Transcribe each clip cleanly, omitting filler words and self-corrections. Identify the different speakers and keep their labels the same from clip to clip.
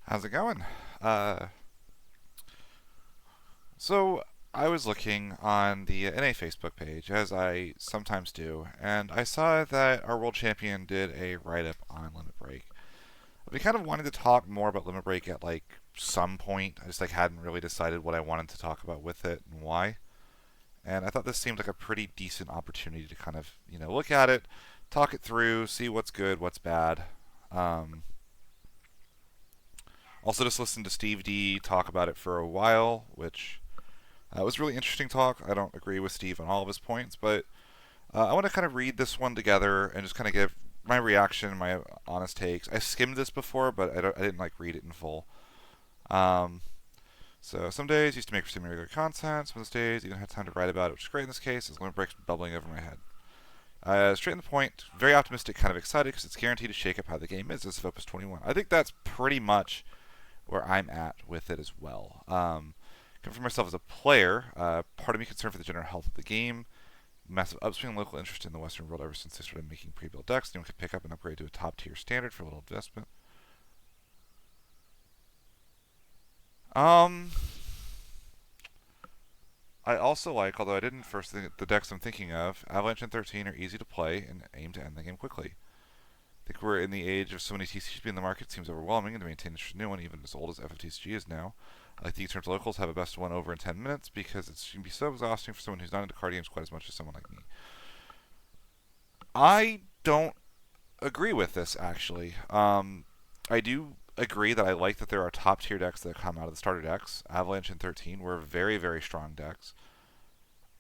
Speaker 1: How's it going? Uh, so I was looking on the NA Facebook page, as I sometimes do, and I saw that our world champion did a write-up on Limit Break. We kind of wanted to talk more about Limit Break at some point. I just hadn't really decided what I wanted to talk about with it and why. And I thought this seemed like a pretty decent opportunity to kind of look at it, talk it through, see what's good, what's bad. Um, Also, just listened to Steve D talk about it for a while, which it was really interesting talk. I don't agree with Steve on all of his points, but I want to kind of read this one together and just kind of give my reaction, my honest takes. I skimmed this before, but I didn't read it in full. Um, so some days used to make for semi-regular content. Some of those days even had time to write about it, which is great in this case, as limit breaks bubbling over my head. Straight to the point, very optimistic, kind of excited because it's guaranteed to shake up how the game is as of Opus 21. I think that's pretty much where I'm at with it as well. For myself as a player, part of me concerned for the general health of the game. Massive upswing in local interest in the Western world ever since they started making pre-built decks. Anyone could pick up and upgrade to a top-tier standard for a little investment. Um, I also like, although I didn't first think the decks I'm thinking of, Avalanche and 13 are easy to play and aim to end the game quickly. I think we're in the age of so many TCGs being in the market, it seems overwhelming, and to maintain a new one, even as old as FFTCG is now. I like the Eternal Locals have a best one over in 10 minutes because it can be so exhausting for someone who's not into card games quite as much as someone like me. I don't agree with this, actually. I do agree that I like that there are top tier decks that come out of the starter decks. Avalanche and 13 were very, very strong decks.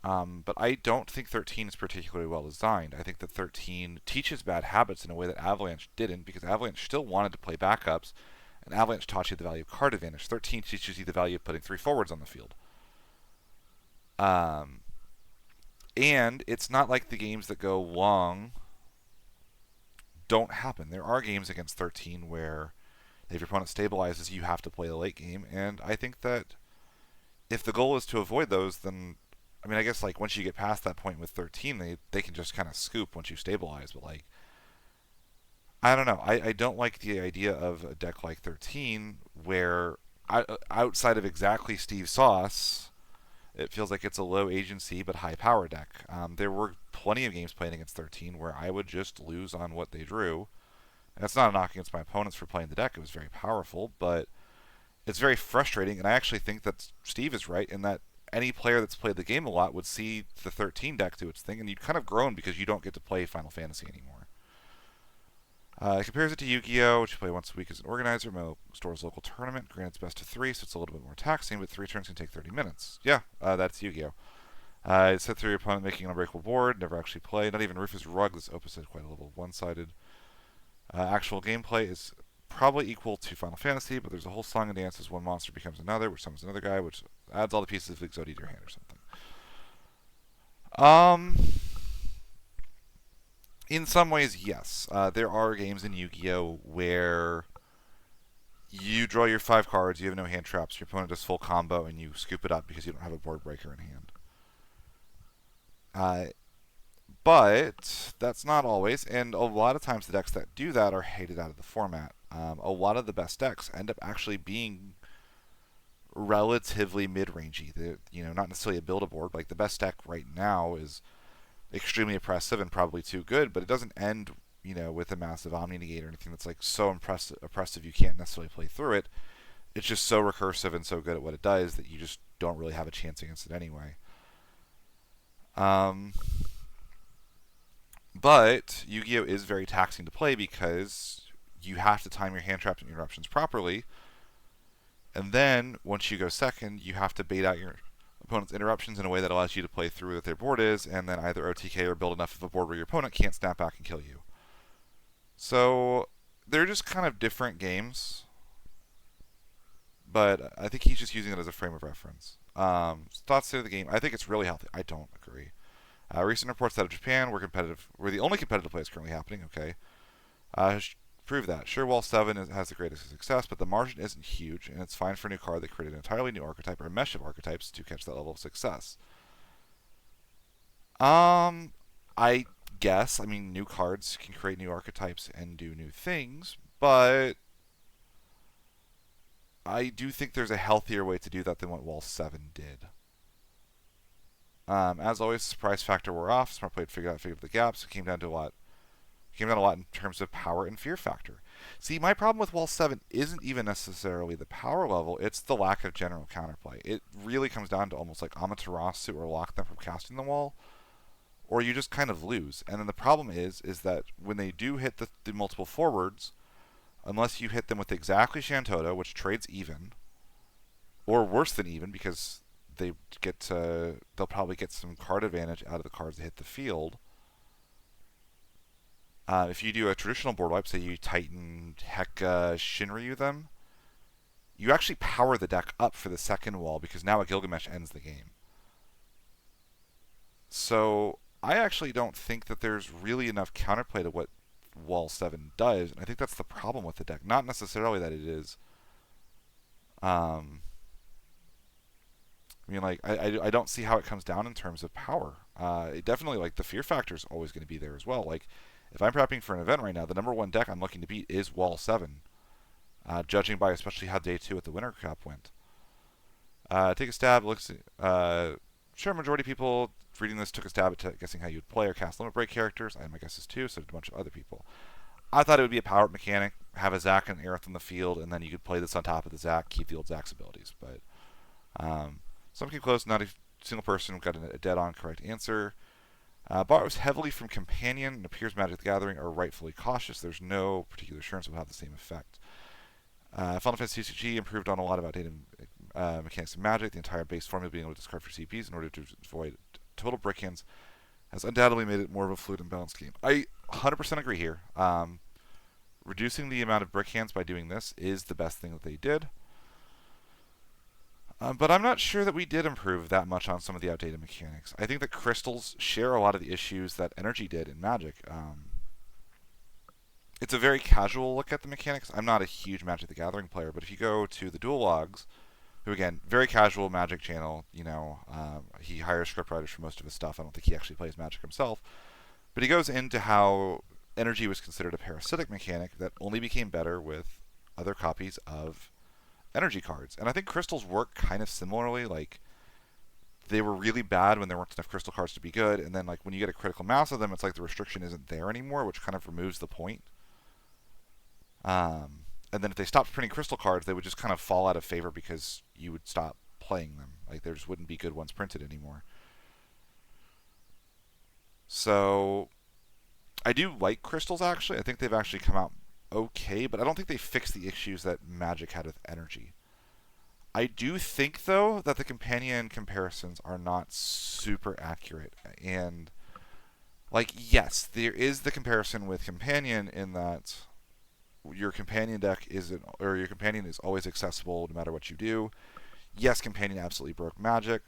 Speaker 1: But I don't think 13 is particularly well designed. I think that 13 teaches bad habits in a way that Avalanche didn't, because Avalanche still wanted to play backups, and Avalanche taught you the value of card advantage. 13 teaches you the value of putting three forwards on the field. Um, and it's not like the games that go long don't happen. There are games against 13 where if your opponent stabilizes, you have to play the late game, and I think that if the goal is to avoid those, then I guess once you get past that point with 13, they can just kind of scoop once you stabilize. But I don't know. I don't like the idea of a deck like 13 where outside of exactly Steve Sauce, it feels like it's a low agency but high power deck. There were plenty of games playing against 13 where I would just lose on what they drew. And that's not a knock against my opponents for playing the deck. It was very powerful, but it's very frustrating. And I actually think that Steve is right in that any player that's played the game a lot would see the 13 deck do its thing, and you'd kind of groan because you don't get to play Final Fantasy anymore. It compares it to Yu-Gi-Oh, which you play once a week as an organizer. Mo stores local tournament. Granted, it's best of three, so it's a little bit more taxing, but 3 turns can take 30 minutes. Yeah, that's Yu-Gi-Oh. It's set through your opponent making an unbreakable board. Never actually play. Not even Rufus Rug. This opus is quite a little one-sided. Actual gameplay is probably equal to Final Fantasy, but there's a whole song and dance as one monster becomes another, which summons another guy, which adds all the pieces of Exodia to your hand or something. Um, in some ways, yes. There are games in Yu-Gi-Oh where you draw your 5 cards, you have no hand traps, your opponent does full combo, and you scoop it up because you don't have a board breaker in hand. Uh, but that's not always, and a lot of times the decks that do that are hated out of the format. A lot of the best decks end up actually being relatively mid-rangey. Not necessarily a build-a-board. Like the best deck right now is extremely oppressive and probably too good, but it doesn't end, with a massive Omni Negate or anything that's so oppressive you can't necessarily play through it. It's just so recursive and so good at what it does that you just don't really have a chance against it anyway. Um, but Yu-Gi-Oh is very taxing to play because you have to time your hand traps and interruptions properly, and then once you go second, you have to bait out your opponent's interruptions in a way that allows you to play through what their board is, and then either OTK or build enough of a board where your opponent can't snap back and kill you. So they're just kind of different games, but I think he's just using it as a frame of reference. Thoughts of the game? I think it's really healthy. I don't agree. Recent reports out of Japan were the only competitive play is currently happening. Okay, prove that. Sure, Wall 7 has the greatest success, but the margin isn't huge, and it's fine for a new card that created an entirely new archetype or a mesh of archetypes to catch that level of success. Um, I guess. New cards can create new archetypes and do new things, but I do think there's a healthier way to do that than what Wall 7 did. As always, surprise factor wore off. Smart play figured out the gaps. It came down to a lot. Came down a lot in terms of power and fear factor. See, my problem with Wall 7 isn't even necessarily the power level, it's the lack of general counterplay. It really comes down to almost like Amaterasu or lock them from casting the wall, or you just kind of lose. And then the problem is that when they do hit the multiple forwards, unless you hit them with exactly Shantoto, which trades even, or worse than even because they'll probably get some card advantage out of the cards that hit the field. If you do a traditional board wipe, say you Titan, Heka, Shinryu them, you actually power the deck up for the second wall because now a Gilgamesh ends the game. So I actually don't think that there's really enough counterplay to what Wall 7 does, and I think that's the problem with the deck. Not necessarily that it is. I mean, like, I don't see how it comes down in terms of power. It definitely, like, the fear factor is always going to be there as well. Like, if I'm prepping for an event right now, the number one deck I'm looking to beat is Wall 7, judging by especially how Day 2 at the Winter Cup went. Take a stab. Sure, majority of people reading this took a stab at guessing how you'd play or cast limit break characters. I had my guesses too, so did a bunch of other people. I thought it would be a power mechanic, have a Zac and Aerith in the field, and then you could play this on top of the Zac, keep the old Zac's abilities. But some came close. Not a single person got a dead-on correct answer. Borrows heavily from Companion and appears Magic the Gathering are rightfully cautious. There's no particular assurance it will have the same effect. Final Fantasy TCG improved on a lot of outdated mechanics of Magic. The entire base formula being able to discard for CPs in order to avoid total brick hands has undoubtedly made it more of a fluid and balanced game. I 100% agree here. Reducing the amount of brick hands by doing this is the best thing that they did. But I'm not sure that we did improve that much on some of the outdated mechanics. I think that crystals share a lot of the issues that energy did in Magic. It's a very casual look at the mechanics. I'm not a huge Magic the Gathering player, but if you go to the Dual Logs, who again, very casual Magic channel, he hires scriptwriters for most of his stuff. I don't think he actually plays Magic himself. But he goes into how energy was considered a parasitic mechanic that only became better with other copies of energy cards. And I think crystals work kind of similarly. Like, they were really bad when there weren't enough crystal cards to be good, and then like when you get a critical mass of them, it's like the restriction isn't there anymore, which kind of removes the point. And then if they stopped printing crystal cards, they would just kind of fall out of favor because you would stop playing them. Like, there just wouldn't be good ones printed anymore. So I do like crystals, actually. I think they've actually come out okay, but I don't think they fixed the issues that Magic had with energy. I do think, though, that the companion comparisons are not super accurate. And, like, yes, there is the comparison with companion in that your companion deck your companion is always accessible no matter what you do. Yes, companion absolutely broke Magic,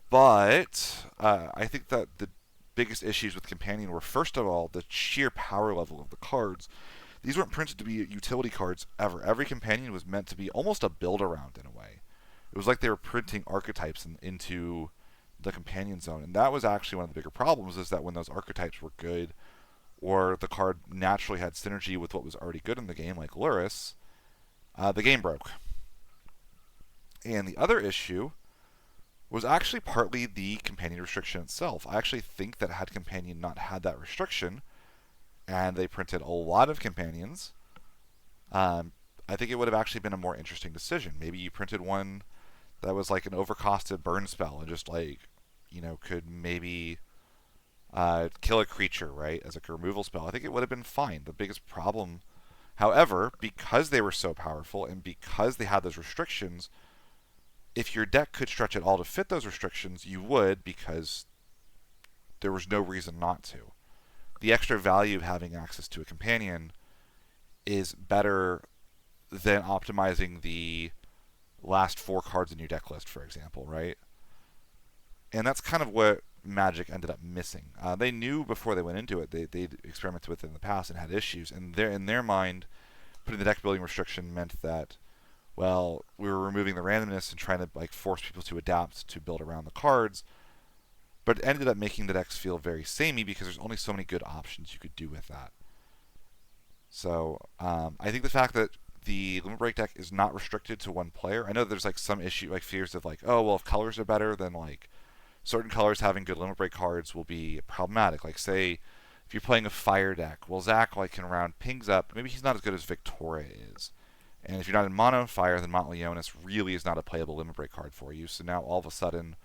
Speaker 1: but I think that the biggest issues with companion were, first of all, the sheer power level of the cards. These weren't printed to be utility cards ever. Every companion was meant to be almost a build around in a way. It was like they were printing archetypes into the companion zone, and that was actually one of the bigger problems, is that when those archetypes were good, or the card naturally had synergy with what was already good in the game, like Luris, the game broke. And the other issue was actually partly the companion restriction itself. I actually think that had companion not had that restriction, and they printed a lot of companions, I think it would have actually been a more interesting decision. Maybe you printed one that was like an overcosted burn spell and just like, could maybe kill a creature, right, as like a removal spell. I think it would have been fine. The biggest problem, however, because they were so powerful and because they had those restrictions, if your deck could stretch it all to fit those restrictions, you would, because there was no reason not to. The extra value of having access to a companion is better than optimizing the last 4 cards in your deck list, for example, right? And that's kind of what Magic ended up missing. They knew before they went into it. They'd experimented with it in the past and had issues. And in their mind, putting the deck building restriction meant that, well, we were removing the randomness and trying to like force people to adapt to build around the cards. But it ended up making the decks feel very samey because there's only so many good options you could do with that. So I think the fact that the Limit Break deck is not restricted to one player. I know there's like some issue, like fears of like, oh well, if colors are better, then like certain colors having good Limit Break cards will be problematic. Like say if you're playing a fire deck, well Zach like can round pings up. Maybe he's not as good as Victoria is. And if you're not in mono fire, then Montleonis really is not a playable Limit Break card for you. So now all of a sudden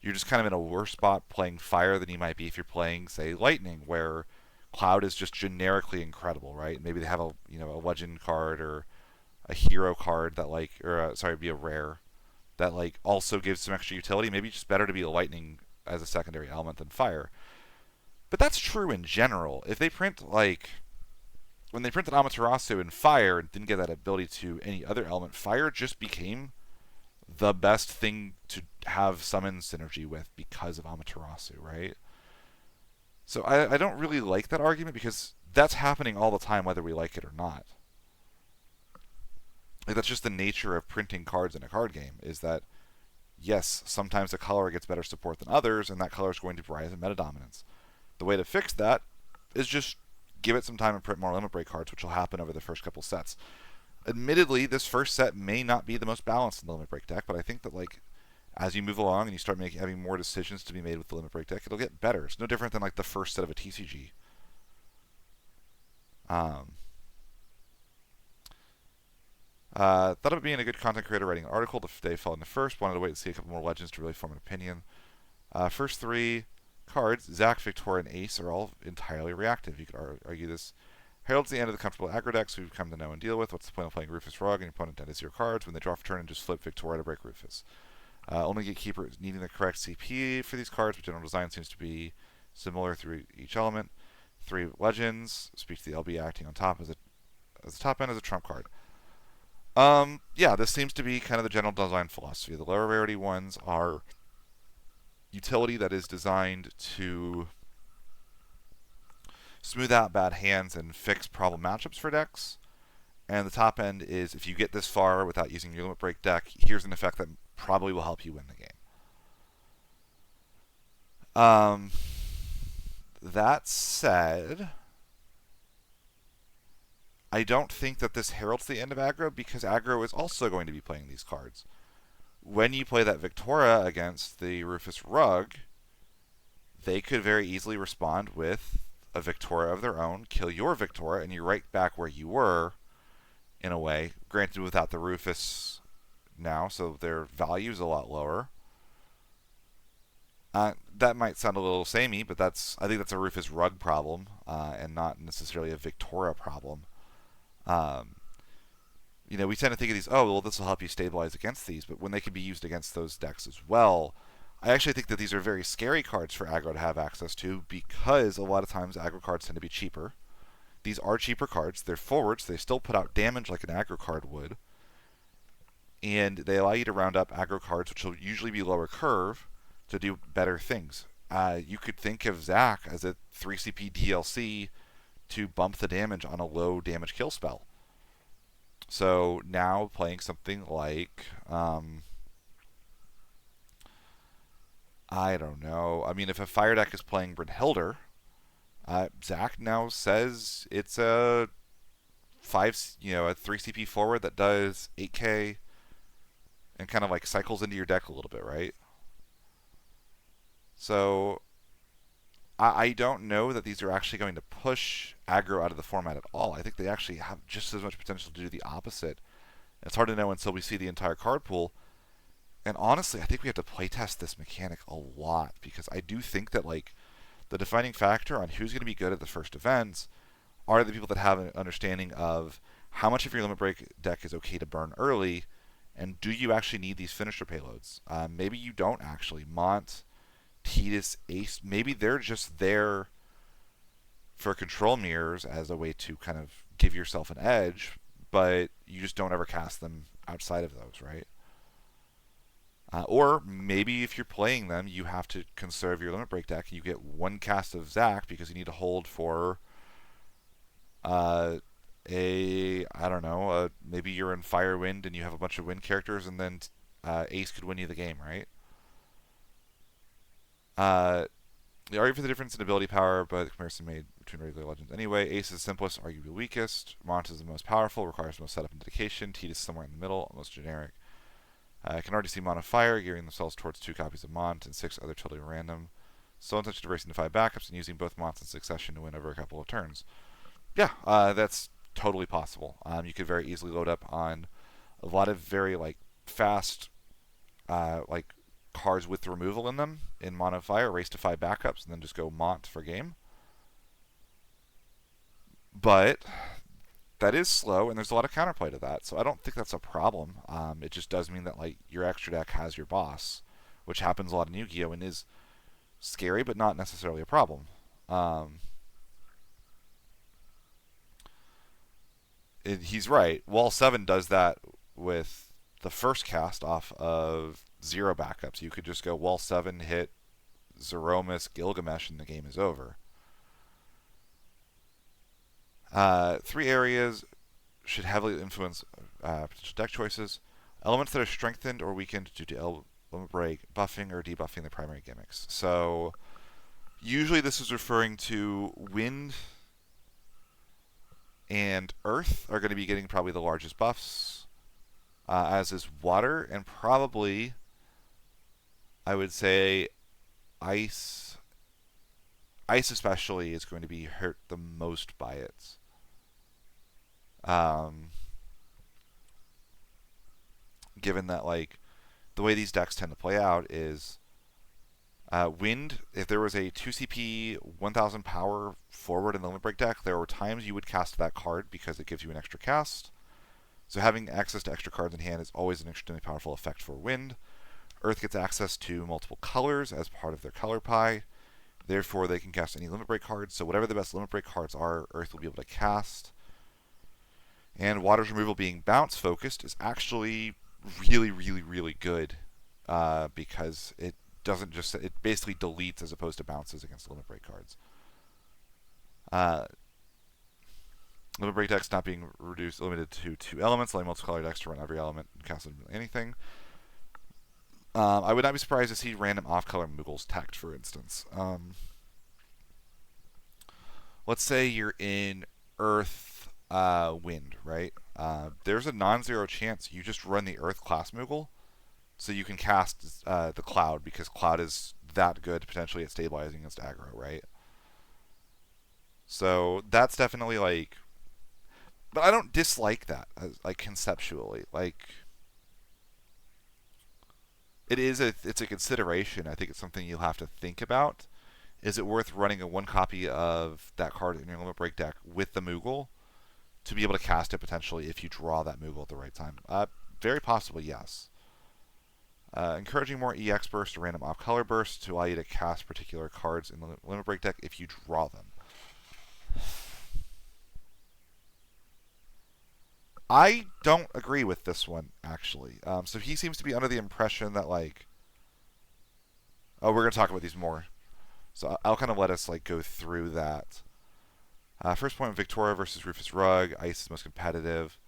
Speaker 1: you're just kind of in a worse spot playing fire than you might be if you're playing, say, lightning, where cloud is just generically incredible, right? Maybe they have a legend card or a hero card that like, or sorry, be a rare that like also gives some extra utility. Maybe it's just better to be a lightning as a secondary element than fire. But that's true in general. If they print like when they printed Amaterasu in fire and didn't get that ability to any other element, fire just became the best thing to have summon synergy with because of Amaterasu, right? So I don't really like that argument because that's happening all the time whether we like it or not. Like, that's just the nature of printing cards in a card game, is that yes, sometimes a color gets better support than others, and that color is going to rise in meta dominance. The way to fix that is just give it some time and print more Limit Break cards, which will happen over the first couple sets. Admittedly, this first set may not be the most balanced in the Limit Break deck, but I think that like as you move along and you start having more decisions to be made with the Limit Break deck, it'll get better. It's no different than like the first set of a TCG. Thought of being a good content creator writing an article. The day fell in the first. Wanted to wait and see a couple more legends to really form an opinion. First three cards, Zach, Victoria, and Ace, are all entirely reactive. You could argue this heralds the end of the comfortable aggro decks we've come to know and deal with. What's the point of playing Rufus Rug and your opponent dead 0 cards when they draw for turn and just flip Victoria to break Rufus? Only Gatekeeper is needing the correct CP for these cards, but general design seems to be similar through each element. 3 legends, speak to the LB acting on top as a top end as a trump card. Yeah, this seems to be kind of the general design philosophy. The lower rarity ones are utility that is designed to smooth out bad hands and fix problem matchups for decks. And the top end is if you get this far without using your Limit Break deck, here's an effect that probably will help you win the game. That said, I don't think that this heralds the end of aggro because aggro is also going to be playing these cards. When you play that Victoria against the Rufus Rug, they could very easily respond with a Victoria of their own, kill your Victoria, and you're right back where you were, in a way. Granted, without the Rufus now, so their value is a lot lower. That might sound a little samey, but I think that's a Rufus Rug problem, and not necessarily a Victoria problem. We tend to think of these, oh, well, this will help you stabilize against these, but when they can be used against those decks as well, I actually think that these are very scary cards for aggro to have access to because a lot of times aggro cards tend to be cheaper. These are cheaper cards. They're forwards. They still put out damage like an aggro card would. And they allow you to round up aggro cards, which will usually be lower curve, to do better things. You could think of Zach as a 3CP DLC to bump the damage on a low damage kill spell. So now playing something like, I don't know. I mean, if a fire deck is playing Brynhildr, Zach now says it's a 3CP forward that does 8k and kind of like cycles into your deck a little bit, right? So I don't know that these are actually going to push aggro out of the format at all. I think they actually have just as much potential to do the opposite. It's hard to know until we see the entire card pool. And honestly, I think we have to playtest this mechanic a lot because I do think that like the defining factor on who's going to be good at the first events are the people that have an understanding of how much of your Limit Break deck is okay to burn early, and do you actually need these finisher payloads? Maybe you don't actually. Mont, Tidus, Ace, maybe they're just there for control mirrors as a way to kind of give yourself an edge, but you just don't ever cast them outside of those, right? Or maybe if you're playing them, you have to conserve your Limit Break deck. You get one cast of Zach because you need to hold for maybe you're in Firewind and you have a bunch of wind characters, and then Ace could win you the game, right? The argument for the difference in ability power, but the comparison made between regular legends anyway. Ace is the simplest, arguably weakest. Mont is the most powerful, requires the most setup and dedication. Teat is somewhere in the middle, most generic. I can already see Mon of Fire gearing themselves towards 2 copies of Mont and 6 other totally random. So intention of racing to 5 backups and using both Monts in succession to win over a couple of turns. Yeah, that's totally possible. You could very easily load up on a lot of very fast cards with removal in them in Mon of Fire, race to 5 backups, and then just go Mont for game. But that is slow, and there's a lot of counterplay to that, so I don't think that's a problem. It just does mean that your extra deck has your boss, which happens a lot in Yu-Gi-Oh! And is scary, but not necessarily a problem. He's right. Wall 7 does that with the first cast off of 0 backups. You could just go Wall 7, hit Zeromus, Gilgamesh, and the game is over. 3 areas should heavily influence potential deck choices. Elements that are strengthened or weakened due to element break, buffing, or debuffing the primary gimmicks. So usually this is referring to wind and earth are going to be getting probably the largest buffs, as is water, and probably, I would say, ice. Ice especially is going to be hurt the most by it. Given that the way these decks tend to play out is wind. If there was a 2 CP 1000 power forward in the Limit Break deck, there were times you would cast that card because it gives you an extra cast. So having access to extra cards in hand is always an extremely powerful effect for wind. Earth gets access to multiple colors as part of their color pie. Therefore, they can cast any Limit Break cards. So whatever the best Limit Break cards are, Earth will be able to cast. And water's removal being bounce focused is actually really, really, really good, because it doesn't just, it basically deletes as opposed to bounces against Limit Break cards. Limit Break decks not being limited to 2 elements, allowing multicolor decks to run every element and cast anything. I would not be surprised to see random off-color Moogles tacked, for instance. Let's say you're in Earth, Wind, right? There's a non-zero chance you just run the Earth class Moogle, so you can cast the Cloud, because Cloud is that good potentially at stabilizing against aggro, right? So that's definitely but I don't dislike that conceptually. It's a consideration. I think it's something you'll have to think about. Is it worth running a 1 copy of that card in your Limit Break deck with the Moogle to be able to cast it potentially if you draw that Moogle at the right time? Very possibly, yes. Encouraging more EX burst or random off-color bursts to allow you to cast particular cards in the Limit Break deck if you draw them. I don't agree with this one, actually. So he seems to be under the impression that, oh, we're going to talk about these more. So I'll kind of let us, go through that. First point, Victoria versus Rufus Rugg. Ice is most competitive.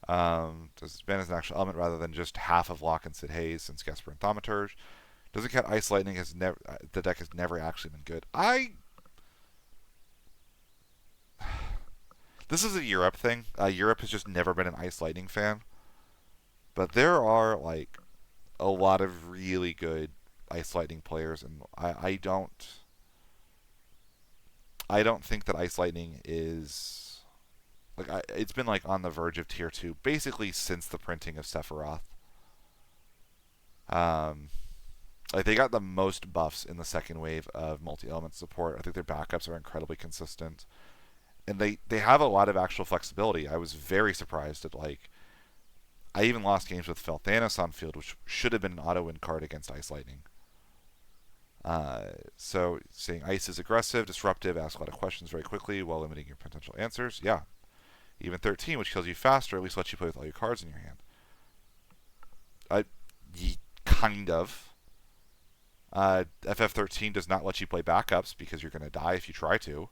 Speaker 1: Does ban as an actual element rather than just half of Lock and Sid Haze, since Gesper and Thaumaturge. Doesn't count Ice Lightning. The deck has never actually been good. This is a Europe thing. Europe has just never been an Ice Lightning fan. But there are, a lot of really good Ice Lightning players, and I don't think that Ice Lightning is... it's been, on the verge of Tier 2, basically since the printing of Sephiroth. They got the most buffs in the second wave of multi-element support. I think their backups are incredibly consistent. And they have a lot of actual flexibility. I was very surprised at, I even lost games with Felthanos on field, which should have been an auto-win card against Ice Lightning. So saying Ice is aggressive, disruptive, asks a lot of questions very quickly while limiting your potential answers. Yeah. Even 13, which kills you faster, at least lets you play with all your cards in your hand. Kind of. FF13 does not let you play backups because you're going to die if you try to.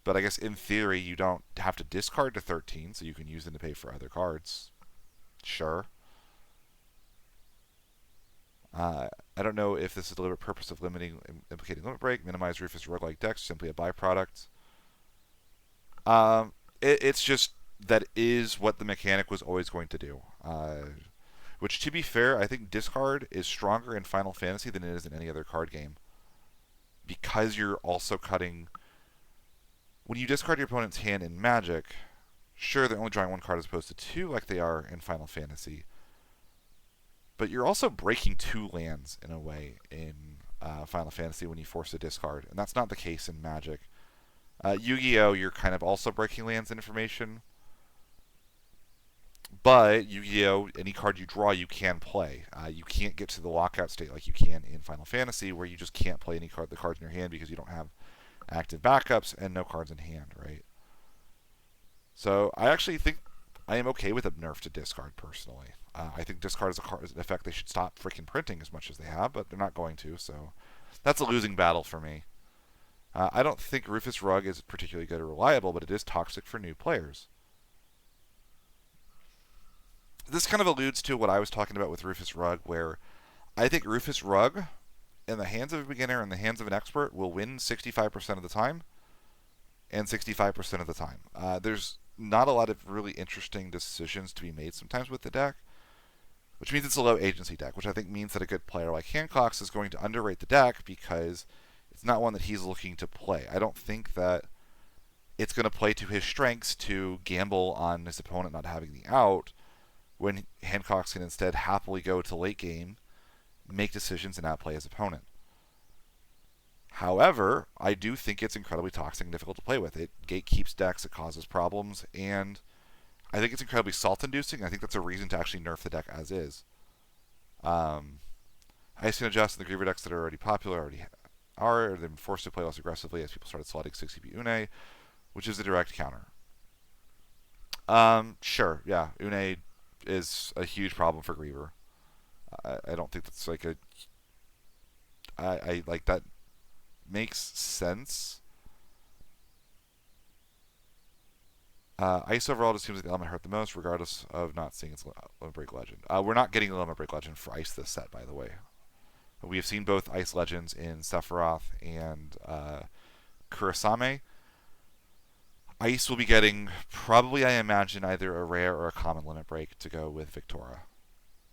Speaker 1: But I guess in theory, you don't have to discard to 13, so you can use them to pay for other cards. Sure. I don't know if this is the deliberate purpose of implicating Limit Break. Minimize Rufus roguelike decks, simply a byproduct. It's just that is what the mechanic was always going to do. Which, to be fair, I think discard is stronger in Final Fantasy than it is in any other card game because you're also cutting. When you discard your opponent's hand in Magic, sure they're only drawing one card as opposed to two, like they are in Final Fantasy, but you're also breaking two lands in a way in Final Fantasy when you force a discard, and that's not the case in Magic. Yu-Gi-Oh, you're kind of also breaking lands information, but Yu-Gi-Oh, any card you draw, you can play. You can't get to the lockout state like you can in Final Fantasy, where you just can't play any card, the cards in your hand because you don't have active backups and no cards in hand, right? So I actually think I am okay with a nerf to discard personally. I think discard is a card, is an effect they should stop freaking printing as much as they have, but they're not going to. So that's a losing battle for me. I don't think Rufus Rug is particularly good or reliable, but it is toxic for new players. This kind of alludes to what I was talking about with Rufus Rug, where I think Rufus Rug, in the hands of a beginner and the hands of an expert, will win 65% of the time and 65% of the time. There's not a lot of really interesting decisions to be made sometimes with the deck, which means it's a low agency deck, which I think means that a good player like Hancox is going to underrate the deck because it's not one that he's looking to play. I don't think that it's going to play to his strengths to gamble on his opponent not having the out when Hancox can instead happily go to late game, make decisions, and outplay his opponent. However, I do think it's incredibly toxic and difficult to play with. It gatekeeps decks, it causes problems, and I think it's incredibly salt-inducing. I think that's a reason to actually nerf the deck as is. Ice can adjust in the Griever decks that are already popular, already are, they've been forced to play less aggressively as people started slotting 6 CP Une, which is the direct counter. Sure, yeah, Une is a huge problem for Griever. I don't think that's like a. I like that makes sense. Ice overall just seems like the element hurt the most, regardless of not seeing its Limit Break Legend. We're not getting the Limit Break Legend for Ice this set, by the way. We have seen both Ice Legends in Sephiroth and Kurasame. Ice will be getting, probably I imagine, either a rare or a common Limit Break to go with Victora,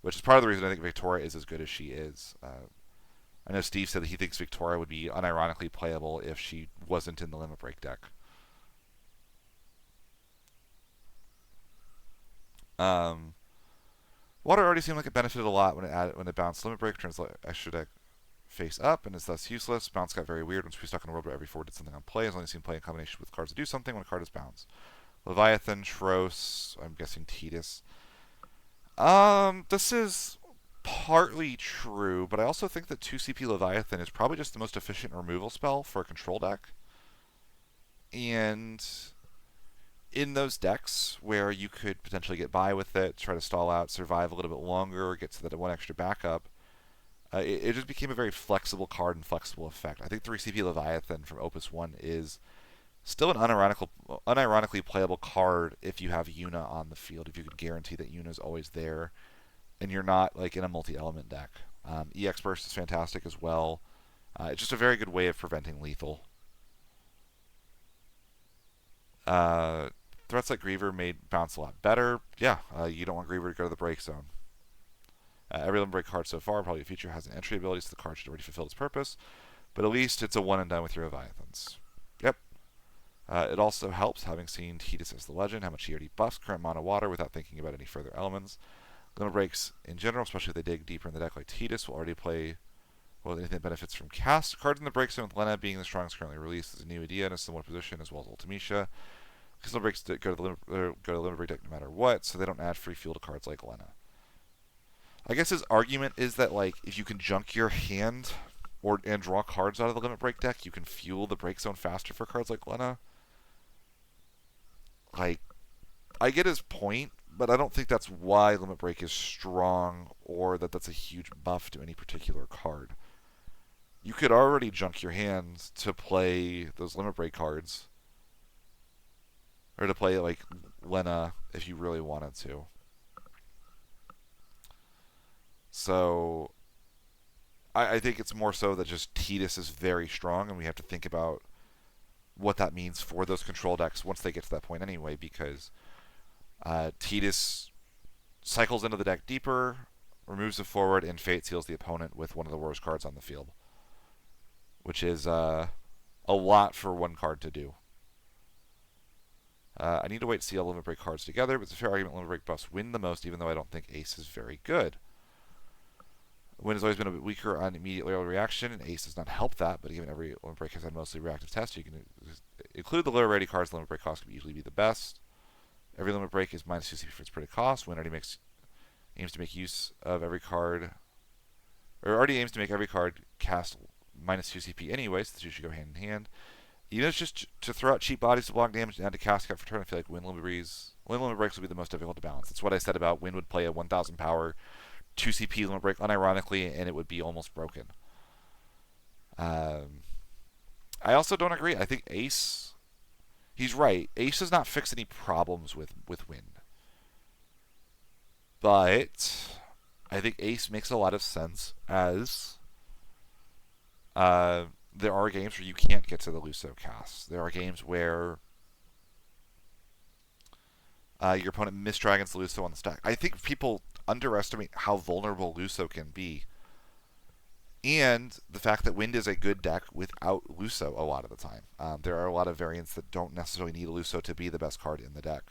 Speaker 1: which is part of the reason I think Victoria is as good as she is. I know Steve said that he thinks Victoria would be unironically playable if she wasn't in the Limit Break deck. Water already seemed like it benefited a lot when it bounced Limit Break, turns extra deck face up, and is thus useless. Bounce got very weird once we stuck in a world where every forward did something on play, as long as you can play in combination with cards to do something when a card is bounced. Leviathan, Shros, I'm guessing Tidus. This is partly true, but I also think that 2 CP Leviathan is probably just the most efficient removal spell for a control deck. And in those decks where you could potentially get by with it, try to stall out, survive a little bit longer, get to that one extra backup, it just became a very flexible card and flexible effect. I think 3 CP Leviathan from Opus 1 is still an unironically playable card if you have Yuna on the field, if you can guarantee that Yuna's always there, and you're not like in a multi-element deck. EX Burst is fantastic as well. It's just a very good way of preventing lethal. Threats like Griever made bounce a lot better. Yeah, you don't want Griever to go to the break zone. Every Limit Break card so far, probably a feature, has an entry ability, so the card should already fulfill its purpose. But at least it's a one and done with your Leviathans. Yep. It also helps, having seen Tidus as the legend, how much he already buffs current mono water without thinking about any further elements. Limit Breaks in general, especially if they dig deeper in the deck like Tidus, will already play anything that benefits from cast. Cards in the break zone with Lena being the strongest currently released is a new idea in a similar position as well as Ultimecia. Because Limit Breaks go to the Limit Break deck no matter what, so they don't add free fuel to cards like Lena. I guess his argument is that like if you can junk your hand and draw cards out of the Limit Break deck, you can fuel the break zone faster for cards like Lena. Like, I get his point, but I don't think that's why Limit Break is strong or that that's a huge buff to any particular card. You could already junk your hand to play those Limit Break cards, or to play like Lena if you really wanted to. So I think it's more so that just Tidus is very strong, and we have to think about what that means for those control decks once they get to that point anyway, because Tidus cycles into the deck deeper, removes it forward, and Fate seals the opponent with one of the worst cards on the field, which is a lot for one card to do. I need to wait to see all Limit Break cards together, but it's a fair argument Limit Break buffs win the most, even though I don't think Ace is very good. Win has always been a bit weaker on immediate early reaction, and Ace does not help that, but given every Limit Break has had mostly reactive tests, you can include the lower rarity cards. Limit Break cost can easily be the best. Every Limit Break is minus 2 CP for its pretty cost. Win already aims to make use of every card, or already aims to make every card cast minus 2 CP anyway, so the two should go hand in hand. Even if it's just to throw out cheap bodies to block damage and add to cast count for turn, I feel like Wind Limit Breaks will be the most difficult to balance. That's what I said about Wind would play a 1000 power 2 CP Limit Break unironically, and it would be almost broken. I also don't agree. I think Ace, he's right. Ace does not fix any problems with Wind. But I think Ace makes a lot of sense as there are games where you can't get to the Luso cast. There are games where your opponent misdragons the Luso on the stack. I think people underestimate how vulnerable Luso can be, and the fact that Wind is a good deck without Luso a lot of the time. There are a lot of variants that don't necessarily need a Luso to be the best card in the deck.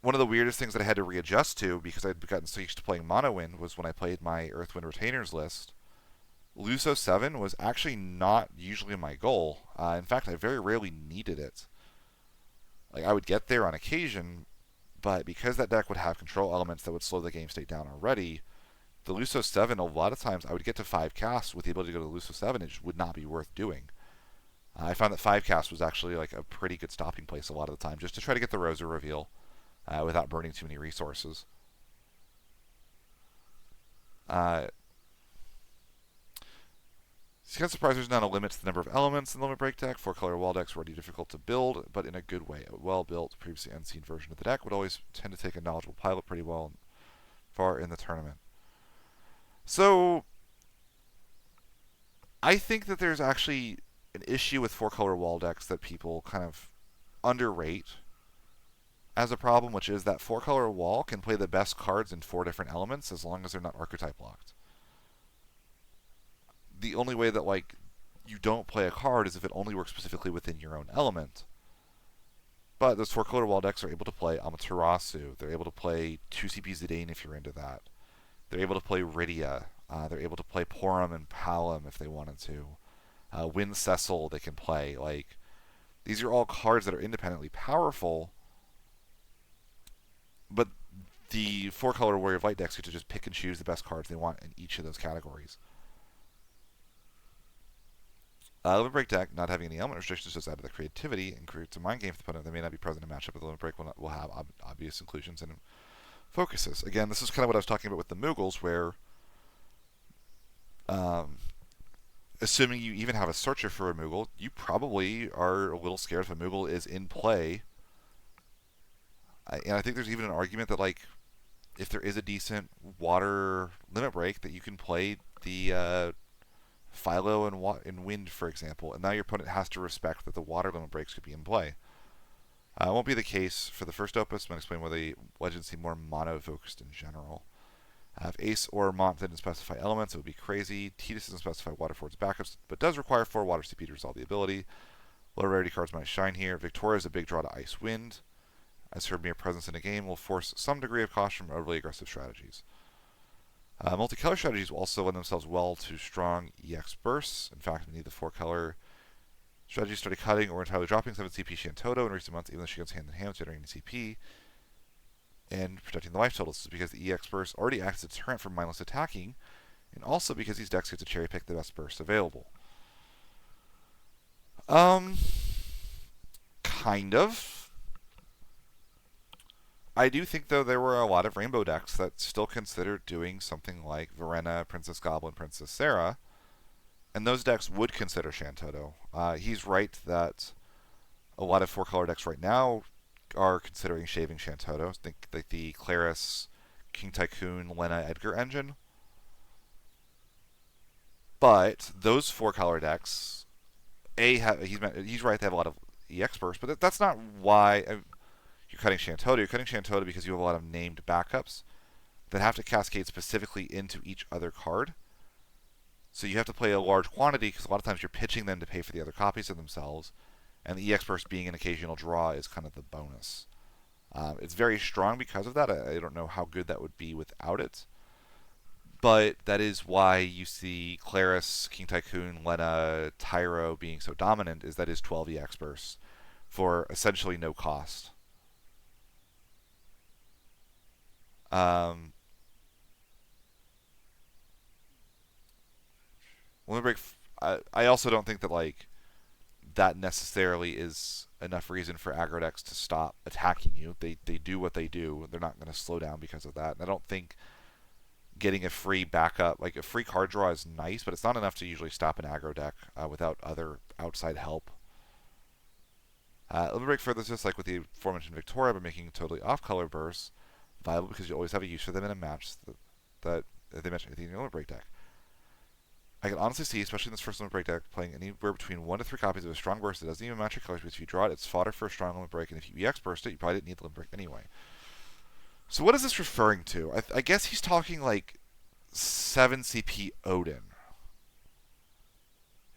Speaker 1: One of the weirdest things that I had to readjust to, because I'd gotten so used to playing Mono Wind, was when I played my Earthwind Retainers list. Luso 7 was actually not usually my goal. In fact, I very rarely needed it. Like, I would get there on occasion, but because that deck would have control elements that would slow the game state down already, the Luso 7, a lot of times, I would get to 5 casts with the ability to go to Luso 7. It just would not be worth doing. I found that 5 casts was actually like a pretty good stopping place a lot of the time, just to try to get the Rosa reveal without burning too many resources. It's kind of surprised there's not a limit to the number of elements in the Limit Break deck. 4-color wall decks were already difficult to build, but in a good way. A well-built, previously unseen version of the deck would always tend to take a knowledgeable pilot pretty well far in the tournament. So, I think that there's actually an issue with 4-color wall decks that people kind of underrate as a problem, which is that 4-color wall can play the best cards in 4 different elements as long as they're not archetype locked. The only way that, like, you don't play a card is if it only works specifically within your own element. But those 4-color wall decks are able to play Amaterasu. They're able to play 2 CP Zidane if you're into that. They're able to play Rydia. They're able to play Porum and Palom if they wanted to. Wind Cecil they can play. Like, these are all cards that are independently powerful, but the 4-color Warrior of Light decks get to just pick and choose the best cards they want in each of those categories. Limit Break deck, not having any element restrictions, just add to the creativity and creates a mind game for the opponent that may not be present in matchup, but the Limit Break will have obvious inclusions and focuses. Again, this is kind of what I was talking about with the Moogles, where assuming you even have a searcher for a Moogle, you probably are a little scared if a Moogle is in play. And I think there's even an argument that, like, if there is a decent water Limit Break, that you can play the Philo and Wind, for example, and now your opponent has to respect that the water Limit Breaks could be in play. It won't be the case for the first opus. I'm going to explain why the legends seem more mono-focused in general. If Ace or Mont didn't specify elements, it would be crazy. Tidus doesn't specify water for its backups, but does require 4 water CP to resolve the ability. Low rarity cards might shine here. Victoria is a big draw to Ice Wind, as her mere presence in a game will force some degree of caution from overly aggressive strategies. Multicolor strategies will also lend themselves well to strong EX bursts. In fact, many of the 4-color strategies started cutting or entirely dropping 7 CP Shantoto in recent months, even though she goes hand in hand with generating CP and protecting the life totals. This is because the EX burst already acts as a deterrent for mindless attacking, and also because these decks get to cherry pick the best bursts available. Kind of. I do think, though, there were a lot of rainbow decks that still considered doing something like Verena, Princess Goblin, Princess Sarah, and those decks would consider Shantoto. He's right that a lot of 4-color decks right now are considering shaving Shantoto. Think like the Claris, King Tycoon, Lena, Edgar engine. But those 4-color decks, he's right. They have a lot of EX bursts, but that's not why you're cutting Shantota. You're cutting Shantota because you have a lot of named backups that have to cascade specifically into each other card. So you have to play a large quantity because a lot of times you're pitching them to pay for the other copies of themselves, and the EX burst being an occasional draw is kind of the bonus. It's very strong because of that. I don't know how good that would be without it. But that is why you see Claris, King Tycoon, Lena, Tyro being so dominant, is that is 12 EX bursts for essentially no cost. Um, Limit Break, I also don't think that like that necessarily is enough reason for aggro decks to stop attacking you. They do what they do. They're not going to slow down because of that. And I don't think getting a free backup, like a free card draw, is nice, but it's not enough to usually stop an aggro deck without other outside help. Limit Break furthers this, like with the aforementioned Victoria, by making totally off-color bursts viable because you always have a use for them in a match that they mentioned in your Limit Break deck. I can honestly see, especially in this first Limit Break deck, playing anywhere between 1 to 3 copies of a strong burst that doesn't even match your colors, because if you draw it, it's fodder for a strong Limit Break, and if you EX burst it, you probably didn't need the Limit Break anyway. So what is this referring to? I guess he's talking like 7 CP Odin.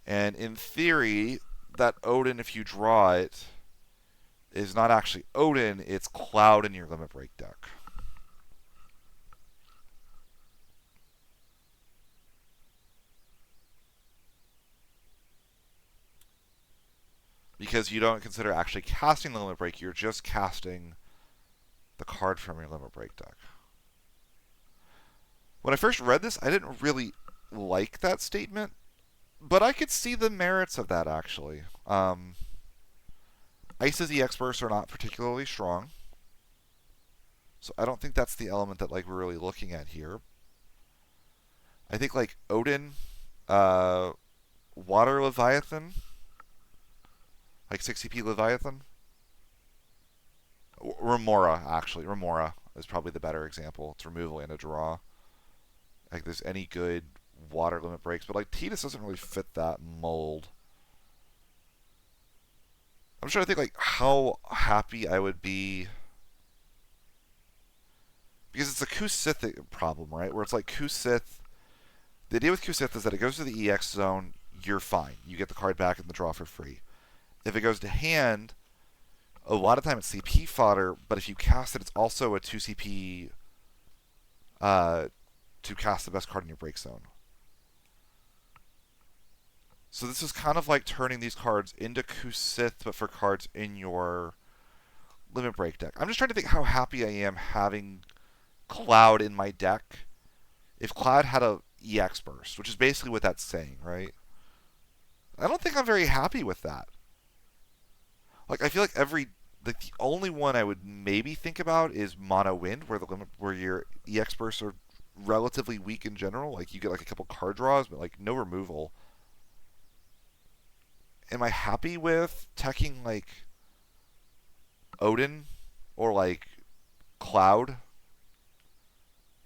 Speaker 1: And in theory, that Odin, if you draw it, is not actually Odin, it's Cloud in your Limit Break deck. Because you don't consider actually casting the Limit Break, you're just casting the card from your Limit Break deck. When I first read this, I didn't really like that statement, but I could see the merits of that, actually. Ice's EX bursts are not particularly strong, so I don't think that's the element that like we're really looking at here. I think like Odin, Water Leviathan, like 6 CP Leviathan. Remora, actually. Remora is probably the better example. It's removal and a draw. Like there's any good water limit breaks, but like Tidus doesn't really fit that mold. I'm trying to think like how happy I would be, because it's a Kusith problem, right? Where it's like Kusith. The idea with Kusith is that it goes to the EX zone, you're fine. You get the card back in the draw for free. If it goes to hand, a lot of time it's CP fodder, but if you cast it, it's also a 2 CP to cast the best card in your break zone. So this is kind of like turning these cards into Kusith, but for cards in your Limit Break deck. I'm just trying to think how happy I am having Cloud in my deck. If Cloud had a EX burst, which is basically what that's saying, right? I don't think I'm very happy with that. Like I feel like the only one I would maybe think about is Mono Wind, where your EX bursts are relatively weak in general. Like you get like a couple card draws, but like no removal. Am I happy with teching like Odin or like Cloud?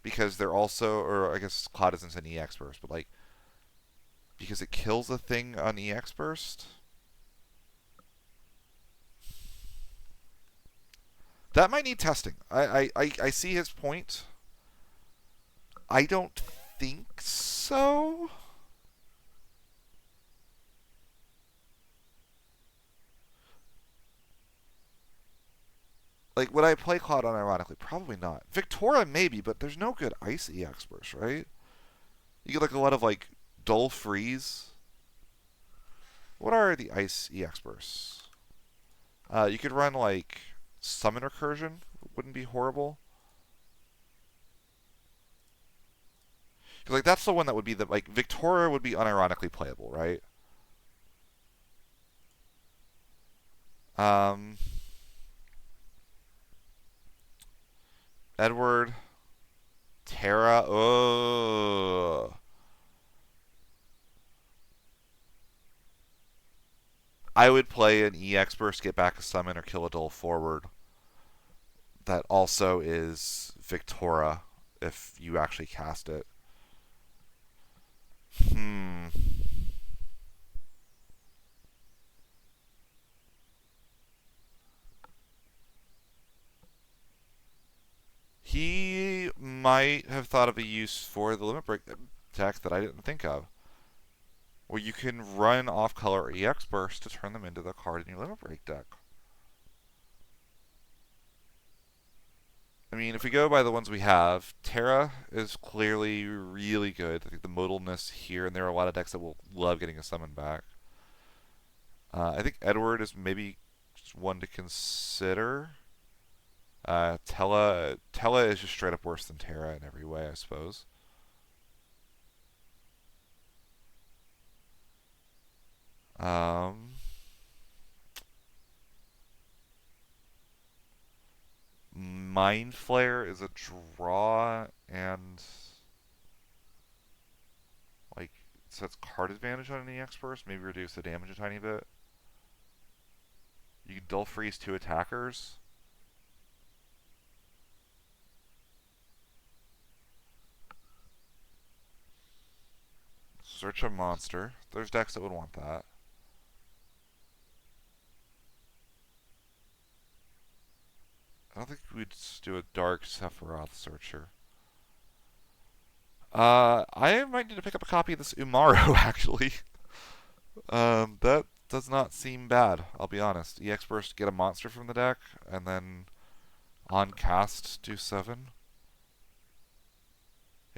Speaker 1: Because they're also, or I guess Cloud isn't an EX burst, but like because it kills a thing on EX burst. That might need testing. I see his point. I don't think so. Like, would I play Cloud unironically? Probably not. Victoria, maybe, but there's no good Ice EX burst, right? You get like a lot of like Dull Freeze. What are the Ice EX bursts? You could run like Summon Recursion. Wouldn't be horrible. Because like that's the one that would be the like Victoria would be unironically playable, right? Um, Edward, Terra. Oh, I would play an EX burst, get back a summon, or kill a dull forward. That also is Victoria if you actually cast it. Hmm. He might have thought of a use for the limit break tech that I didn't think of, where you can run off-color EX burst to turn them into the card in your limit break deck. I mean, if we go by the ones we have, Terra is clearly really good. I think the modalness here, and there are a lot of decks that will love getting a summon back. I think Edward is maybe one to consider. Tella is just straight up worse than Terra in every way, I suppose. Mind Flare is a draw and like sets card advantage on an EX burst, maybe reduce the damage a tiny bit. You can dull freeze 2 attackers. Search a monster. There's decks that would want that. I don't think we'd do a Dark Sephiroth Searcher. I might need to pick up a copy of this Umaro, actually. That does not seem bad, I'll be honest. EX Burst, get a monster from the deck, and then on cast, do 7.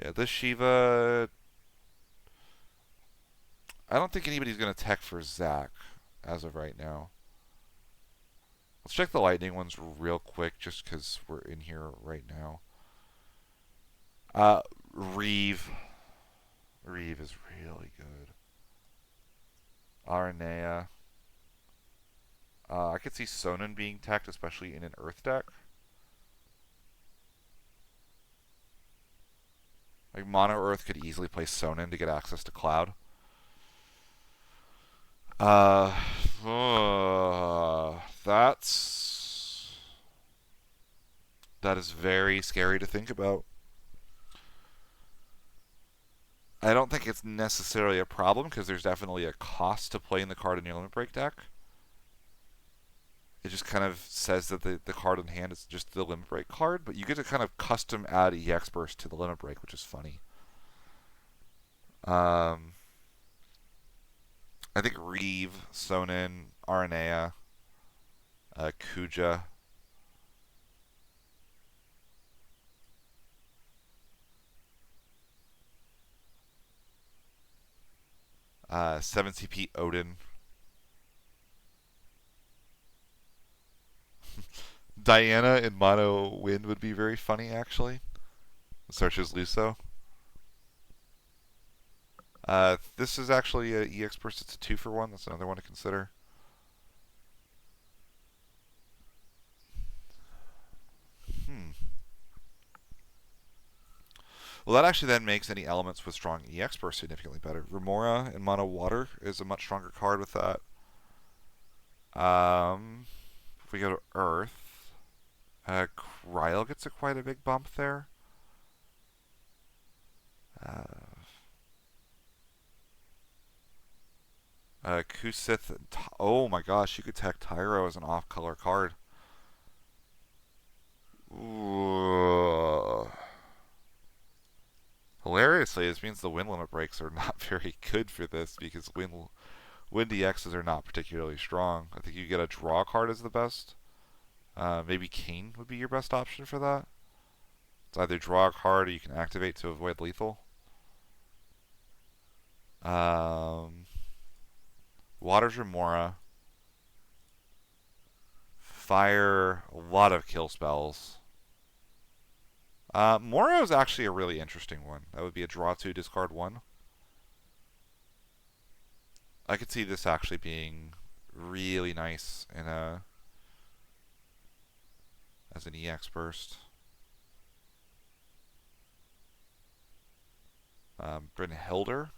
Speaker 1: Yeah, this Shiva... I don't think anybody's going to tech for Zac as of right now. Let's check the lightning ones real quick, just because we're in here right now. Reeve. Reeve is really good. Aranea. I could see Sonnen being teched, especially in an Earth deck. Like, Mono Earth could easily play Sonnen to get access to Cloud. That is very scary to think about. I don't think it's necessarily a problem because there's definitely a cost to playing the card in your limit break deck. It just kind of says that the card in hand is just the limit break card, but you get to kind of custom add EX burst to the limit break, which is funny. I think Reeve, Sonnen, Aranea, Kuja. 7 CP Odin. Diana in Mono Wind would be very funny, actually. Searches Luso. This is actually a EX burst. It's a 2-for-1. That's another one to consider. Well, that actually then makes any elements with strong EX burst significantly better. Remora in Mono Water is a much stronger card with that. If we go to Earth, Cryle gets quite a big bump there. Kusith. Oh my gosh, you could tech Tyro as an off-color card. Ooh. Hilariously, this means the wind limit breaks are not very good for this because wind EXs are not particularly strong. I think you get a draw card as the best. Maybe Kane would be your best option for that. It's either draw a card or you can activate to avoid lethal. Water's Remora. Fire, a lot of kill spells. Moro is actually a really interesting one. That would be a draw 2, discard 1. I could see this actually being really nice in a as an EX burst. Brynhilder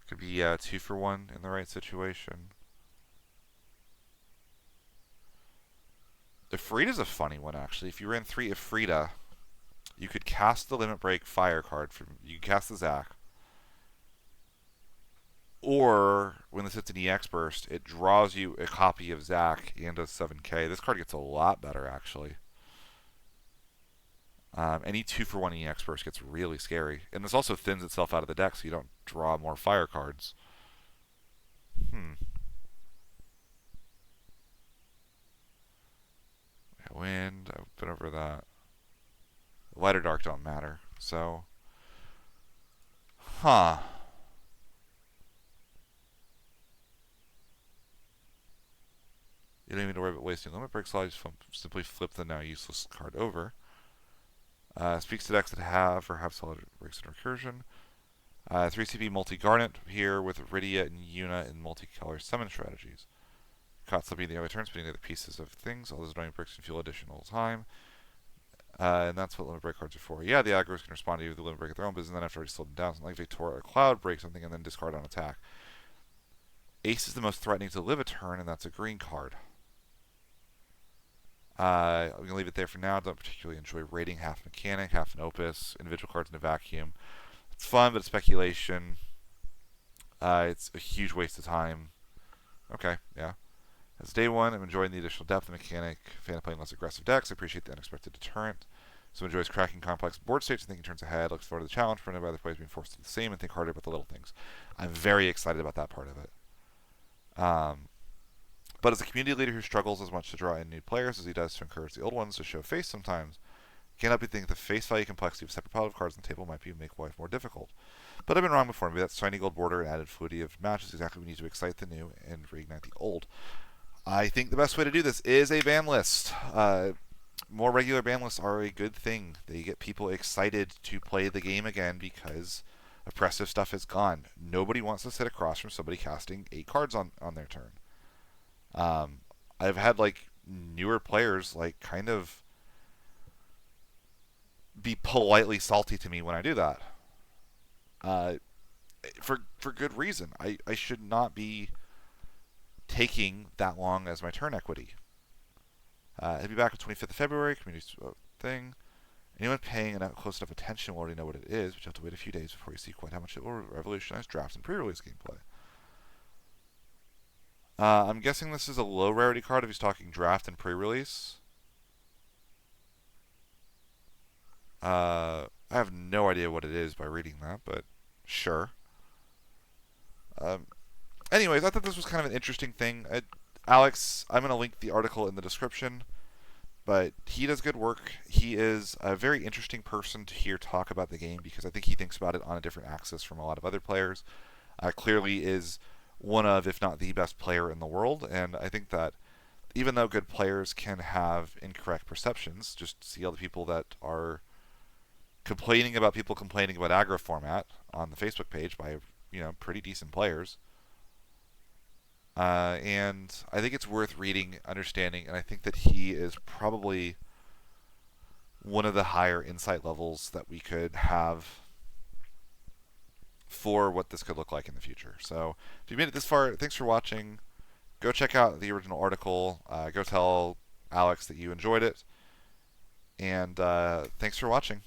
Speaker 1: could be 2-for-1 in the right situation. Ifrita's a funny one, actually. If you ran 3 Ifrita, you could cast the Limit Break Fire card. You could cast the Zac. Or, when this hits an EX burst, it draws you a copy of Zac and does 7k. This card gets a lot better, actually. Any 2-for-1 EX burst gets really scary. And this also thins itself out of the deck so you don't draw more fire cards. Hmm. Wind, I've been over that. Light or dark don't matter. So, huh. You don't even need to worry about wasting limit break slots. Simply flip the now useless card over. Speaks to decks that have or have solid breaks and recursion. 3 CP multi-garnet here with Rydia and Yuna in multicolor summon strategies. Caught slipping the early turn, spinning the other pieces of things. All those annoying bricks can fuel additional time. And that's what limit break cards are for. Yeah, the aggros can respond to you with the limit break at their own business, and then after already slowed them down, something like Victoria or Cloud break something and then discard on attack. Ace is the most threatening to live a turn, and that's a green card. I'm going to leave it there for now. Don't particularly enjoy rating half mechanic, half an opus, individual cards in a vacuum. It's fun, but it's speculation. It's a huge waste of time. Okay, yeah. As day one, I'm enjoying the additional depth of mechanic. Fan of playing less aggressive decks. I appreciate the unexpected deterrent. So enjoys cracking complex board states and thinking turns ahead. Looks forward to the challenge. Prevented by other players being forced to do the same and think harder about the little things. I'm very excited about that part of it. But as a community leader who struggles as much to draw in new players as he does to encourage the old ones to show face sometimes, can't help but think the face value complexity of a separate pile of cards on the table might make life more difficult. But I've been wrong before. Maybe that shiny gold border and added fluidity of match is exactly what we need to excite the new and reignite the old. I think the best way to do this is a ban list. More regular ban lists are a good thing. They get people excited to play the game again because oppressive stuff is gone. Nobody wants to sit across from somebody casting 8 cards on their turn. I've had like newer players like kind of be politely salty to me when I do that. For good reason. I should not be taking that long as my turn equity. I'll be back on 25th of February, community thing. Anyone paying close enough attention will already know what it is, but you have to wait a few days before you see quite how much it will revolutionize drafts and pre-release gameplay. I'm guessing this is a low rarity card if he's talking draft and pre-release. I have no idea what it is by reading that, but sure. Anyways, I thought this was kind of an interesting thing. Alex, I'm going to link the article in the description, but he does good work. He is a very interesting person to hear talk about the game because I think he thinks about it on a different axis from a lot of other players. Clearly is one of, if not the best player in the world, and I think that even though good players can have incorrect perceptions, just see all the people that are complaining about people complaining about aggro format on the Facebook page by pretty decent players. And I think it's worth reading, understanding, and I think that he is probably one of the higher insight levels that we could have for what this could look like in the future. So if you made it this far, thanks for watching. Go check out the original article. Go tell Alex that you enjoyed it. And thanks for watching.